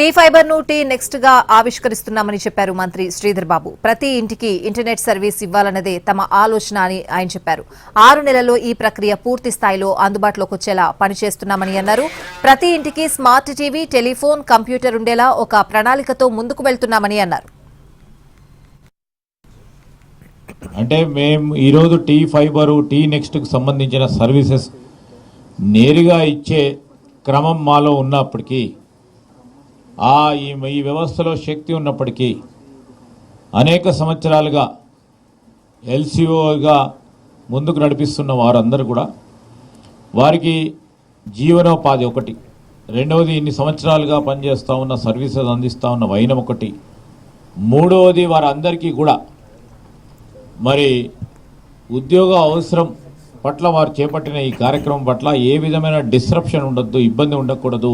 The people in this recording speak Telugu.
టీ ఫైబర్ ను టీ నెక్స్ట్ గా ఆవిష్కరిస్తున్నామని చెప్పారు మంత్రి శ్రీధర్ బాబు. ప్రతి ఇంటికి ఇంటర్నెట్ సర్వీస్ ఇవ్వాలన్నదే తమ ఆలోచన అని ఆయన చెప్పారు. 6 నెలల్లో ఈ ప్రక్రియ పూర్తి స్థాయిలో అందుబాటులోకి వచ్చేలా పనిచేస్తున్నామని అన్నారు. ప్రతి ఇంటికి స్మార్ట్ టీవీ, టెలిఫోన్, కంప్యూటర్ ఉండేలా ఒక ప్రణాళికతో ముందుకు వెళ్తున్నామని అన్నారు. అంటే మేము ఈరోజు టీ ఫైబరు, టీ నెక్స్ట్కు సంబంధించిన సర్వీసెస్ నేరుగా ఇచ్చే క్రమం మాలో ఉన్నప్పటికీ, ఈ వ్యవస్థలో శక్తి ఉన్నప్పటికీ అనేక సంవత్సరాలుగా ఎల్సీఓగా ముందుకు నడిపిస్తున్న వారందరూ కూడా వారికి జీవనోపాధి ఒకటి, రెండవది ఇన్ని సంవత్సరాలుగా పనిచేస్తూ ఉన్న సర్వీసెస్ అందిస్తూ ఉన్న వైనం ఒకటి, మూడవది వారందరికీ కూడా మరి ఉద్యోగ అవసరం పట్ల వారు చేపట్టిన ఈ కార్యక్రమం పట్ల ఏ విధమైన డిస్రప్షన్ ఉండొద్దు, ఇబ్బంది ఉండకూడదు,